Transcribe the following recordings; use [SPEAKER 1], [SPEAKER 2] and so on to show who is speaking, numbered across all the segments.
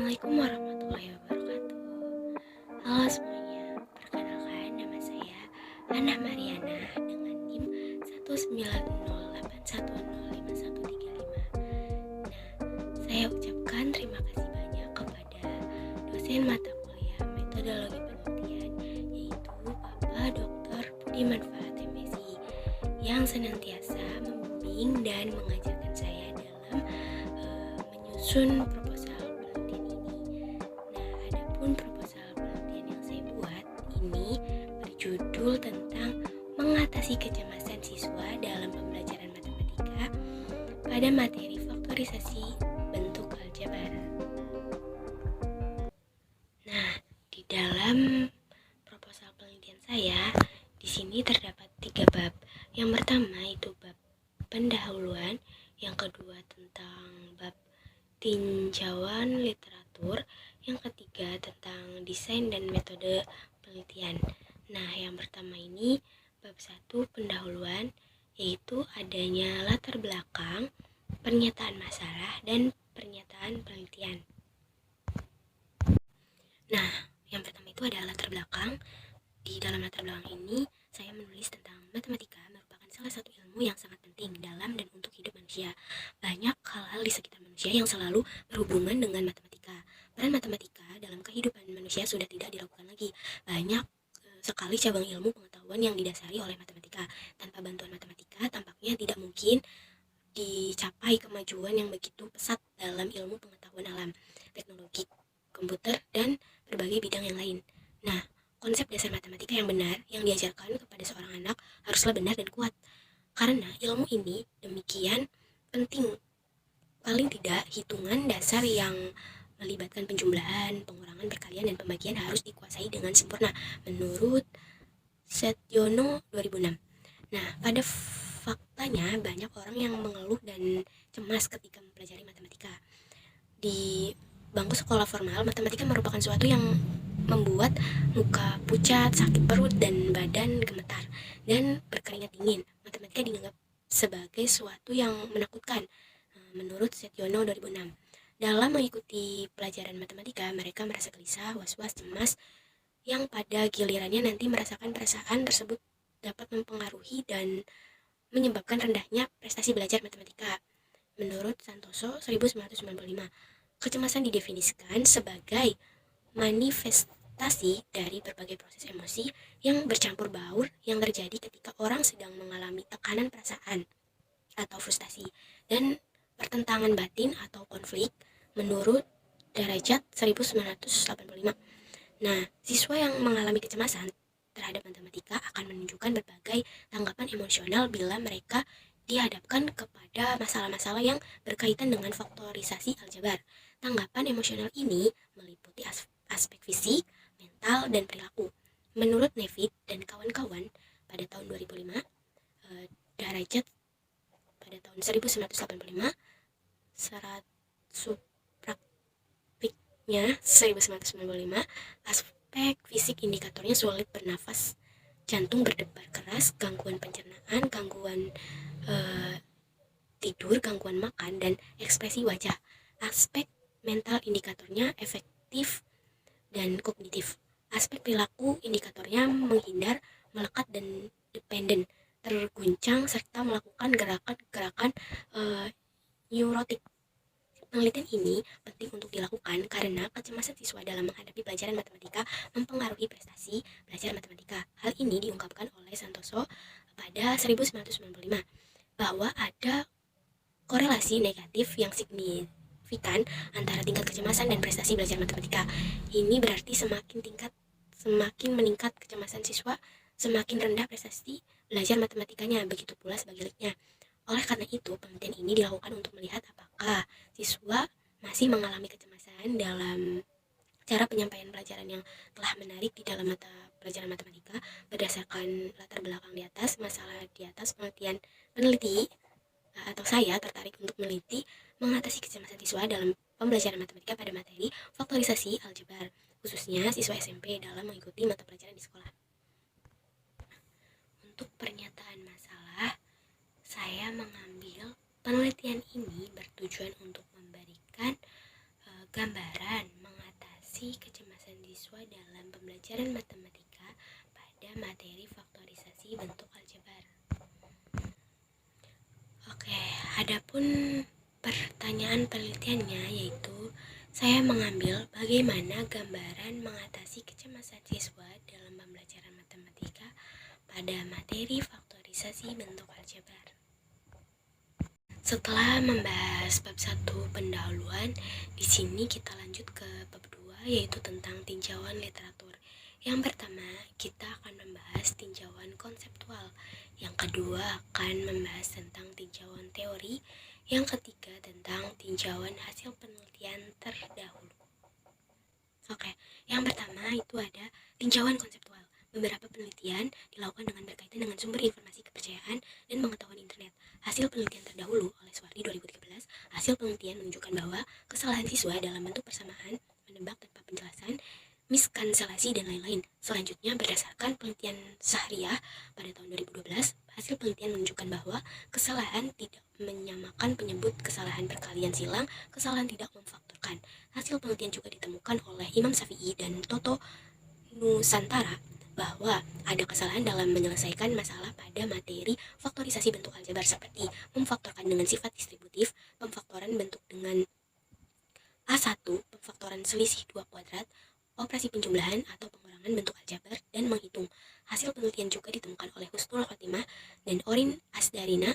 [SPEAKER 1] Assalamualaikum warahmatullahi wabarakatuh. Halo semuanya, perkenalkan nama saya Ana Mariana dengan NIM 190810515. Saya ucapkan terima kasih banyak kepada dosen mata kuliah metodologi penelitian, yaitu Bapak Dr. Budi Manfaat MSI, yang senantiasa membimbing dan mengajarkan saya dalam menyusun proposal penelitian ini. Adapun proposal penelitian yang saya buat ini berjudul tentang mengatasi kecemasan siswa dalam pembelajaran matematika pada materi faktorisasi bentuk aljabar. Di dalam proposal penelitian saya, di sini terdapat 3 bab. Yang pertama itu bab pendahuluan, yang kedua tentang bab tinjauan literatur, yang ketiga tentang desain dan metode penelitian. Yang pertama ini bab 1 pendahuluan, yaitu adanya latar belakang, pernyataan masalah, dan pernyataan penelitian. Yang pertama itu ada latar belakang. Di dalam latar belakang ini, saya menulis tentang matematika merupakan salah satu ilmu yang sangat penting dalam dan untuk hidup manusia. Banyak hal-hal di sekitar manusia yang selalu berhubungan dengan matematika. Peran matematika dalam kehidupan manusia sudah tidak diragukan lagi. Banyak sekali cabang ilmu pengetahuan yang didasari oleh matematika. Tanpa bantuan matematika, tampaknya tidak mungkin dicapai kemajuan yang begitu pesat dalam ilmu pengetahuan alam, teknologi, komputer, dan berbagai bidang yang lain. Konsep dasar matematika yang benar yang diajarkan kepada seorang anak haruslah benar dan kuat. Karena ilmu ini demikian penting. Paling tidak, hitungan dasar yang melibatkan penjumlahan, pengurangan, perkalian, dan pembagian harus dikuasai dengan sempurna menurut Setiono 2006. Pada faktanya banyak orang yang mengeluh dan cemas ketika mempelajari matematika. Di bangku sekolah formal, matematika merupakan suatu yang membuat muka pucat, sakit perut, dan badan gemetar, dan berkeringat dingin. Matematika dianggap sebagai suatu yang menakutkan, menurut Setiono 2006. Dalam mengikuti pelajaran matematika, mereka merasa gelisah, was-was, cemas, yang pada gilirannya nanti merasakan perasaan tersebut dapat mempengaruhi dan menyebabkan rendahnya prestasi belajar matematika. Menurut Santoso 1995, kecemasan didefinisikan sebagai manifestasi dari berbagai proses emosi yang bercampur baur yang terjadi ketika orang sedang mengalami tekanan perasaan atau frustasi dan pertentangan batin atau konflik, menurut Derajat 1985. Siswa yang mengalami kecemasan terhadap matematika akan menunjukkan berbagai tanggapan emosional bila mereka dihadapkan kepada masalah-masalah yang berkaitan dengan faktorisasi aljabar. Tanggapan emosional ini meliputi aspek fisik, mental, dan perilaku. Menurut Nevid dan kawan-kawan pada tahun 2005, Derajat pada tahun 1985, Serat Supraktiknya 1995, aspek fisik indikatornya sulit bernafas, jantung berdebar keras, gangguan pencernaan, gangguan tidur, gangguan makan, dan ekspresi wajah. Aspek mental indikatornya efektif dan kognitif. Aspek perilaku indikatornya menghindar, melekat, dan dependen, terguncang, serta melakukan gerakan-gerakan neurotik. Penelitian ini penting untuk dilakukan karena kecemasan siswa dalam menghadapi pelajaran matematika mempengaruhi prestasi belajar matematika. Hal ini diungkapkan oleh Santoso pada 1995 bahwa ada korelasi negatif yang signifikan antara tingkat kecemasan dan prestasi belajar matematika. Ini berarti semakin meningkat kecemasan siswa, semakin rendah prestasi belajar matematikanya, begitu pula sebaliknya. Oleh karena itu, penelitian ini dilakukan untuk melihat apakah siswa masih mengalami kecemasan dalam cara penyampaian pelajaran yang telah menarik di dalam mata pelajaran matematika. Berdasarkan latar belakang di atas, masalah di atas, peneliti atau saya tertarik untuk meneliti mengatasi kecemasan siswa dalam pembelajaran matematika pada materi faktorisasi aljabar, khususnya siswa SMP dalam mengikuti mata pelajaran di sekolah. Untuk pernyataan masalah, saya mengambil penelitian ini bertujuan untuk memberikan gambaran mengatasi kecemasan siswa dalam pembelajaran matematika pada materi faktorisasi bentuk aljabar. Oke, adapun pertanyaan penelitiannya yaitu saya mengambil bagaimana gambaran mengatasi kecemasan siswa dalam pembelajaran matematika pada materi faktorisasi bentuk aljabar. Setelah membahas bab 1 pendahuluan, di sini kita lanjut ke bab 2 yaitu tentang tinjauan literatur. Yang pertama, kita akan membahas tinjauan konseptual. Yang kedua akan membahas tentang tinjauan teori. Yang ketiga tentang tinjauan hasil penelitian terdahulu. Oke, yang pertama itu ada tinjauan konseptual. Beberapa penelitian dilakukan dengan berkaitan dengan sumber informasi kepercayaan dan pengetahuan internet. Hasil penelitian terdahulu oleh Suwardi 2013, hasil penelitian menunjukkan bahwa kesalahan siswa dalam bentuk persamaan, menebak tanpa penjelasan, miskanselasi, dan lain-lain. Selanjutnya, berdasarkan penelitian Sahriah pada tahun 2012, hasil penelitian menunjukkan bahwa kesalahan tidak menyamakan penyebut kesalahan perkalian silang, kesalahan tidak memfaktorkan. Hasil penelitian juga ditemukan oleh Imam Syafi'i dan Toto Nusantara bahwa ada kesalahan dalam menyelesaikan masalah pada materi faktorisasi bentuk aljabar seperti memfaktorkan dengan sifat distributif, pemfaktoran bentuk dengan A1, pemfaktoran selisih 2 kuadrat, operasi penjumlahan atau pengurangan bentuk aljabar, dan menghitung. Hasil penelitian juga ditemukan oleh Husnul Khotimah dan Orin Asdarina.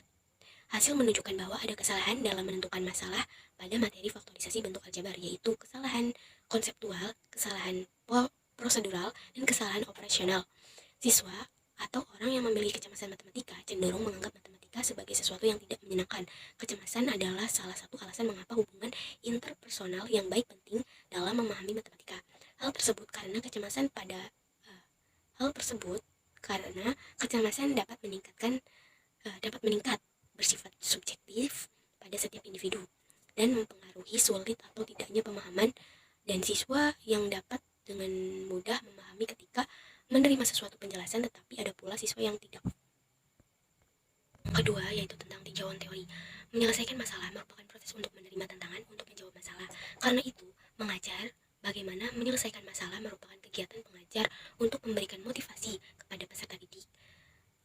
[SPEAKER 1] Hasil menunjukkan bahwa ada kesalahan dalam menentukan masalah pada materi faktorisasi bentuk aljabar, yaitu kesalahan konseptual, kesalahan prosedural, dan kesalahan operasional. Siswa atau orang yang memiliki kecemasan matematika cenderung menganggap matematika sebagai sesuatu yang tidak menyenangkan. Kecemasan adalah salah satu alasan mengapa hubungan interpersonal yang baik penting dalam memahami matematika. Hal tersebut karena kecemasan dapat meningkat bersifat subjektif pada setiap individu dan mempengaruhi sulit atau tidaknya pemahaman dan siswa yang dapat dengan mudah memahami ketika menerima sesuatu penjelasan, tetapi ada pula siswa yang tidak. Kedua, yaitu tentang tinjauan teori. Menyelesaikan masalah merupakan proses untuk menerima tantangan untuk menjawab masalah. Karena itu, mengajar bagaimana menyelesaikan masalah merupakan kegiatan pengajar untuk memberikan motivasi kepada peserta didik.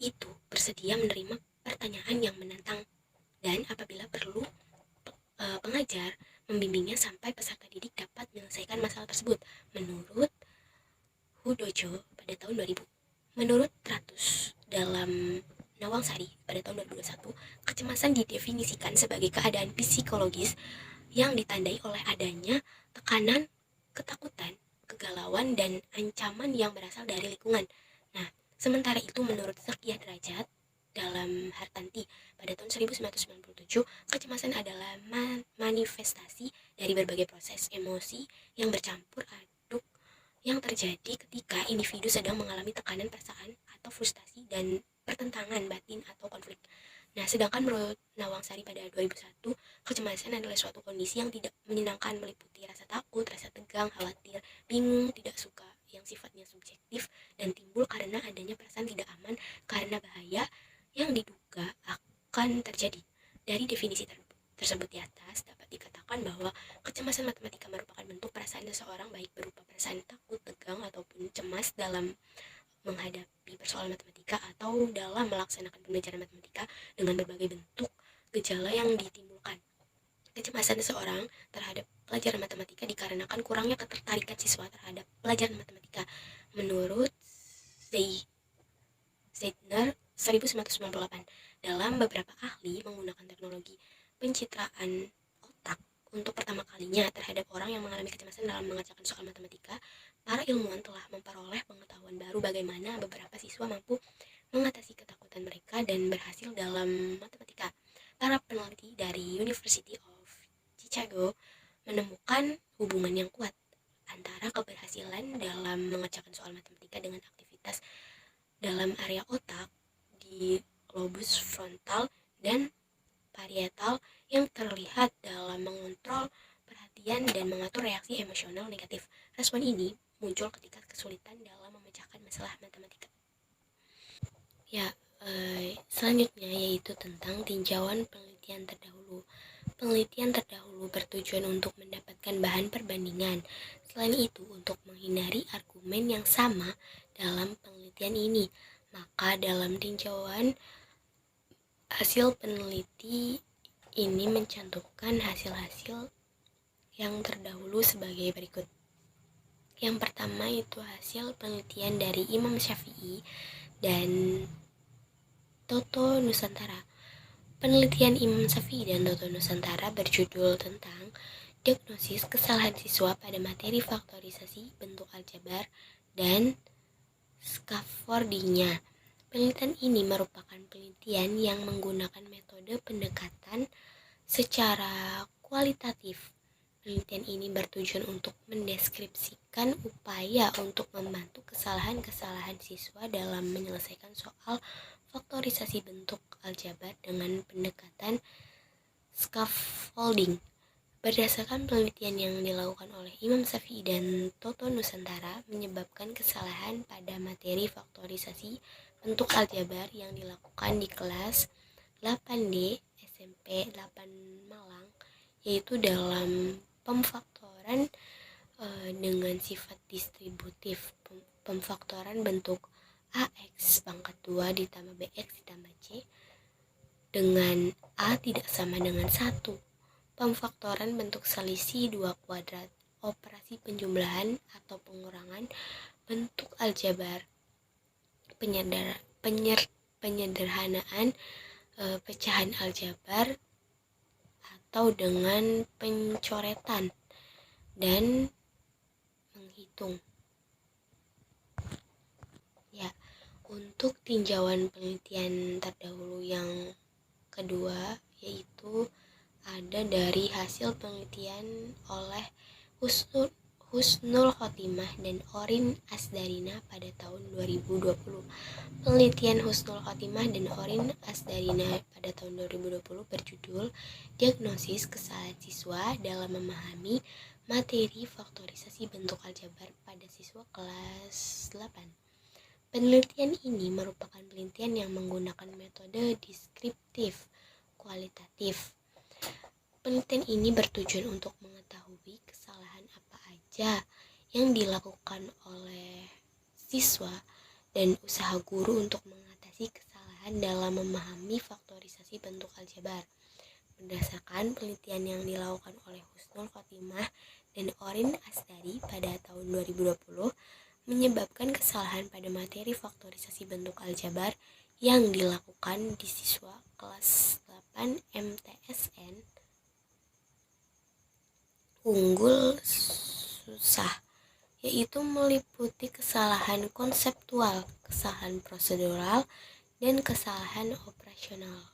[SPEAKER 1] Itu bersedia menerima pertanyaan yang menantang dan apabila perlu pengajar membimbingnya sampai peserta didik dapat menyelesaikan masalah tersebut. Menurut Hudojo pada tahun 2000. Menurut Tratus dalam Nawangsari pada tahun 2021, kecemasan didefinisikan sebagai keadaan psikologis yang ditandai oleh adanya tekanan, ketakutan, kegalauan, dan ancaman yang berasal dari lingkungan. Nah, sementara itu menurut Sekia Derajat dalam Hartanti pada tahun 1997, kecemasan adalah manifestasi dari berbagai proses emosi yang bercampur aduk yang terjadi ketika individu sedang mengalami tekanan perasaan atau frustasi dan pertentangan batin atau konflik. Nah, sedangkan menurut Nawangsari pada 2001, kecemasan adalah suatu kondisi yang tidak menyenangkan meliputi rasa takut, rasa tegang, khawatir, bingung, tidak suka yang sifatnya subjektif dan timbul karena adanya perasaan tidak aman karena bahaya yang diduga akan terjadi. Dari definisi tersebut di atas dapat dikatakan bahwa kecemasan matematika merupakan bentuk perasaan seseorang baik berupa perasaan takut, tegang, ataupun cemas dalam menghadapi persoalan matematika atau dalam melaksanakan pembelajaran matematika dengan berbagai bentuk gejala yang ditimbulkan. Kecemasan seseorang terhadap pelajaran matematika dikarenakan kurangnya ketertarikan siswa terhadap pelajaran matematika. Menurut Zeidner 1998, dalam beberapa ahli menggunakan teknologi pencitraan otak untuk pertama kalinya terhadap orang yang mengalami kecemasan dalam mengerjakan soal matematika, para ilmuwan telah memperoleh pengetahuan baru bagaimana beberapa siswa mampu mengatasi ketakutan mereka dan berhasil dalam matematika. Para peneliti dari University of Chicago menemukan hubungan yang kuat antara keberhasilan dalam mengerjakan soal matematika dengan aktivitas dalam area otak di lobus frontal dan parietal yang terlihat dalam mengontrol perhatian dan mengatur reaksi emosional negatif. Respon ini muncul ketika kesulitan dalam memecahkan masalah matematika. Selanjutnya yaitu tentang tinjauan penelitian terdahulu. penelitian terdahulu bertujuan untuk mendapatkan bahan perbandingan. Selain itu, untuk menghindari argumen yang sama dalam penelitian ini, maka dalam tinjauan hasil peneliti ini mencantumkan hasil-hasil yang terdahulu sebagai berikut. Yang pertama itu hasil penelitian dari Imam Syafi'i dan Toto Nusantara. Penelitian Imam Syafi'i dan Toto Nusantara berjudul tentang diagnosis kesalahan siswa pada materi faktorisasi bentuk aljabar dan scaffoldingnya. Penelitian ini merupakan penelitian yang menggunakan metode pendekatan secara kualitatif. Penelitian ini bertujuan untuk mendeskripsikan upaya untuk membantu kesalahan-kesalahan siswa dalam menyelesaikan soal faktorisasi bentuk aljabar dengan pendekatan scaffolding. Berdasarkan penelitian yang dilakukan oleh Imam Syafi'i dan Toto Nusantara menyebabkan kesalahan pada materi faktorisasi bentuk aljabar yang dilakukan di kelas 8D SMP 8 Malang, yaitu dalam pemfaktoran dengan sifat distributif, pemfaktoran bentuk AX pangkat 2 ditambah BX ditambah C dengan A tidak sama dengan 1, pemfaktoran bentuk selisih 2 kuadrat, operasi penjumlahan atau pengurangan bentuk aljabar, penyederhanaan pecahan aljabar atau dengan pencoretan dan menghitung. Ya, untuk tinjauan penelitian terdahulu yang kedua yaitu ada dari hasil penelitian oleh Husnul Khotimah dan Orin Asdarina pada tahun 2020. Penelitian Husnul Khotimah dan Orin Asdarina pada tahun 2020 berjudul Diagnosis Kesalahan Siswa dalam Memahami Materi Faktorisasi Bentuk Aljabar pada Siswa Kelas 8. Penelitian ini merupakan penelitian yang menggunakan metode deskriptif kualitatif. Penelitian ini bertujuan untuk mengetahui kesalahan apa aja yang dilakukan oleh siswa dan usaha guru untuk mengatasi kesalahan dalam memahami faktorisasi bentuk aljabar. Berdasarkan penelitian yang dilakukan oleh Husnul Khotimah dan Orin Asdari pada tahun 2020, menyebabkan kesalahan pada materi faktorisasi bentuk aljabar yang dilakukan di siswa kelas 8 MTSN unggul susah, yaitu meliputi kesalahan konseptual, kesalahan prosedural, dan kesalahan operasional.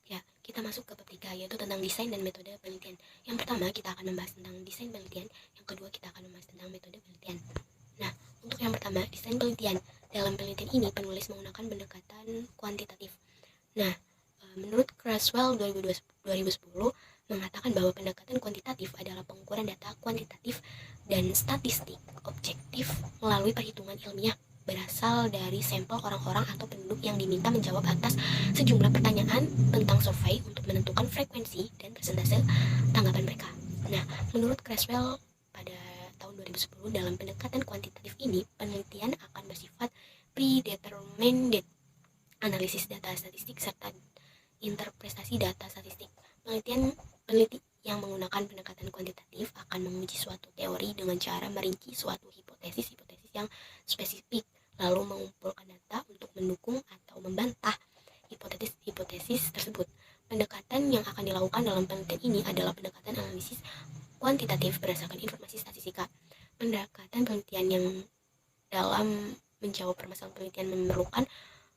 [SPEAKER 1] Ya, kita masuk ke bab 3, yaitu tentang desain dan metode penelitian. Yang pertama, kita akan membahas tentang desain penelitian. Yang kedua, kita akan membahas tentang metode penelitian. Nah, untuk yang pertama, desain penelitian. Dalam penelitian ini, penulis menggunakan pendekatan kuantitatif. Nah, menurut Creswell 2010 mengatakan bahwa pendekatan kuantitatif adalah pengukuran data kuantitatif dan statistik objektif melalui perhitungan ilmiah berasal dari sampel orang-orang atau penduduk yang diminta menjawab atas sejumlah pertanyaan tentang survei untuk menentukan frekuensi dan persentase tanggapan mereka. Nah, menurut Creswell pada tahun 2010 dalam pendekatan kuantitatif ini, penelitian akan bersifat predetermined, analisis data statistik serta interpretasi data statistik. Peneliti yang menggunakan pendekatan kuantitatif akan menguji suatu teori dengan cara merinci suatu hipotesis yang spesifik, lalu mengumpulkan data untuk mendukung atau membantah hipotesis tersebut. Pendekatan yang akan dilakukan dalam penelitian ini adalah pendekatan analisis kuantitatif berdasarkan informasi statistika. Pendekatan penelitian yang dalam menjawab permasalahan penelitian memerlukan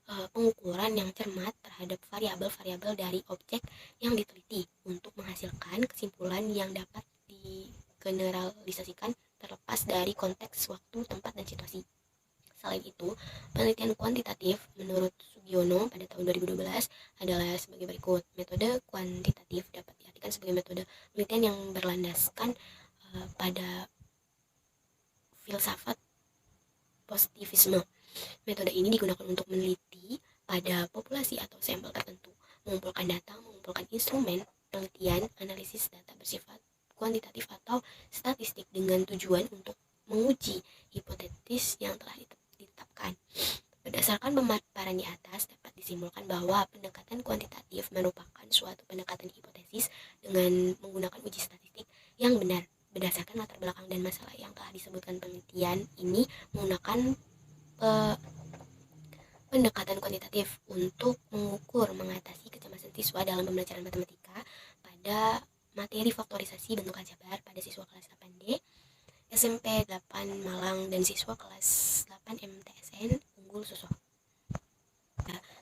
[SPEAKER 1] pengukuran yang cermat terhadap variabel-variabel dari objek yang diteliti untuk menghasilkan kesimpulan yang dapat digeneralisasikan terlepas dari konteks, waktu, tempat, dan situasi. Selain itu, penelitian kuantitatif menurut Sugiono pada tahun 2012 adalah sebagai berikut. Metode kuantitatif dapat diartikan sebagai metode penelitian yang berlandaskan pada filsafat positivisme. Metode ini digunakan untuk meneliti pada populasi atau sampel tertentu, mengumpulkan data instrumen penelitian analisis data bersifat kuantitatif atau statistik dengan tujuan untuk menguji hipotesis yang telah ditetapkan. Berdasarkan pemaparan di atas, dapat disimpulkan bahwa pendekatan kuantitatif merupakan suatu pendekatan hipotesis dengan menggunakan uji statistik yang benar. Berdasarkan latar belakang dan masalah yang telah disebutkan, penelitian ini menggunakan pendekatan kuantitatif untuk mengukur mengatasi kecemasan siswa dalam pembelajaran matematika pada materi faktorisasi bentuk aljabar pada siswa kelas 8D, SMP 8 Malang, dan siswa kelas 8 MTSN Unggul Suso.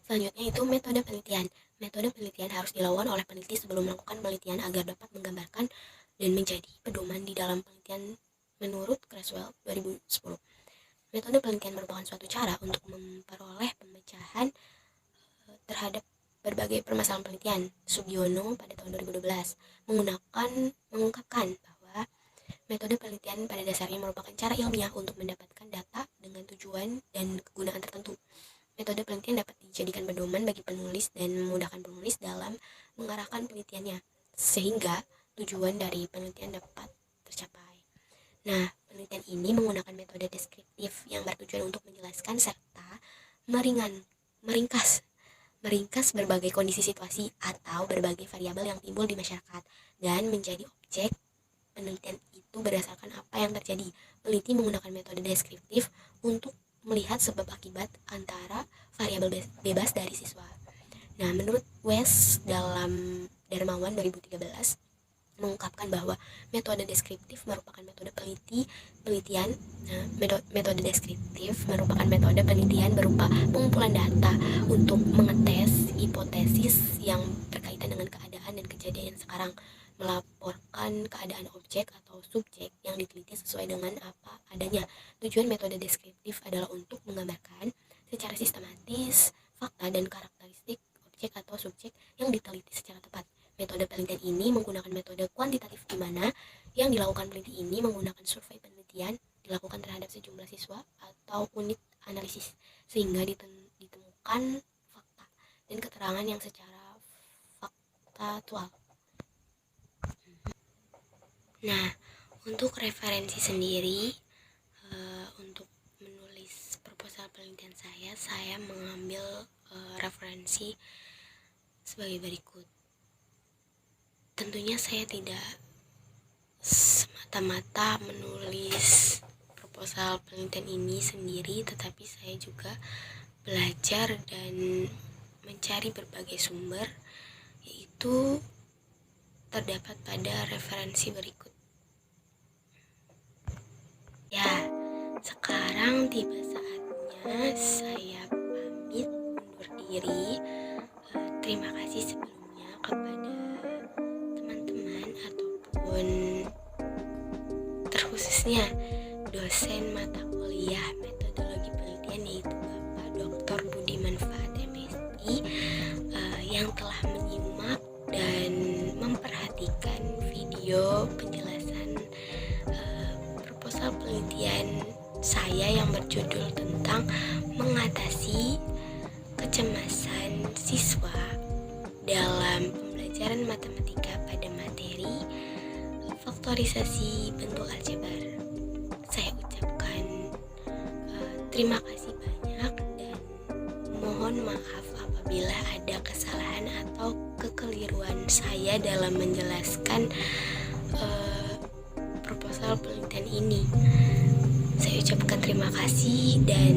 [SPEAKER 1] Selanjutnya itu metode penelitian. Metode penelitian harus dilakukan oleh peneliti sebelum melakukan penelitian agar dapat menggambarkan dan menjadi pedoman di dalam penelitian menurut Creswell 2010. Metode penelitian merupakan suatu cara untuk memperoleh pemecahan terhadap berbagai permasalahan penelitian. Sugiono pada tahun 2012 mengungkapkan bahwa metode penelitian pada dasarnya merupakan cara ilmiah untuk mendapatkan data dengan tujuan dan kegunaan tertentu. Metode penelitian dapat dijadikan pedoman bagi penulis dan memudahkan penulis dalam mengarahkan penelitiannya, sehingga tujuan dari penelitian dapat tercapai. Nah, penelitian ini menggunakan metode deskriptif yang bertujuan untuk menjelaskan serta meringkas berbagai kondisi situasi atau berbagai variabel yang timbul di masyarakat dan menjadi objek penelitian itu berdasarkan apa yang terjadi. Peneliti menggunakan metode deskriptif untuk melihat sebab akibat antara variabel bebas dari siswa. Nah, menurut West dalam Darmawan 2013 mengungkapkan bahwa metode deskriptif merupakan metode penelitian. Metode deskriptif merupakan metode penelitian berupa pengumpulan data untuk mengetes hipotesis yang berkaitan dengan keadaan dan kejadian sekarang, melaporkan keadaan objek atau subjek yang diteliti sesuai dengan apa adanya. Tujuan metode deskriptif adalah untuk menggambarkan secara sistematis fakta dan karakteristik objek atau subjek yang diteliti secara tepat. Metode penelitian ini menggunakan metode kuantitatif, di mana yang dilakukan peneliti ini menggunakan survei penelitian dilakukan terhadap sejumlah siswa atau unit analisis, sehingga ditemukan fakta dan keterangan yang secara faktual. Nah, untuk referensi sendiri, untuk menulis proposal penelitian saya mengambil referensi sebagai berikut. Tentunya saya tidak semata-mata menulis proposal penelitian ini sendiri, tetapi saya juga belajar dan mencari berbagai sumber, yaitu terdapat pada referensi berikut. Ya, sekarang tiba saatnya saya pamit undur diri. Terima kasih sebelumnya kepada teman-teman ataupun terkhususnya dosen mata kuliah metodologi penelitian, yaitu Bapak Dr. Budi Manfaat MSI, yang telah menyimak dan memperhatikan video penjelasan proposal penelitian saya yang berjudul tentang mengatasi kecemasan siswa dalam pembelajaran matematika pada materi faktorisasi bentuk aljabar. Saya ucapkan terima kasih banyak dan mohon maaf apabila ada kesalahan atau kekeliruan saya dalam menjelaskan proposal penelitian ini. Saya ucapkan terima kasih dan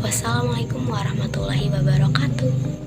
[SPEAKER 1] wassalamualaikum warahmatullahi wabarakatuh.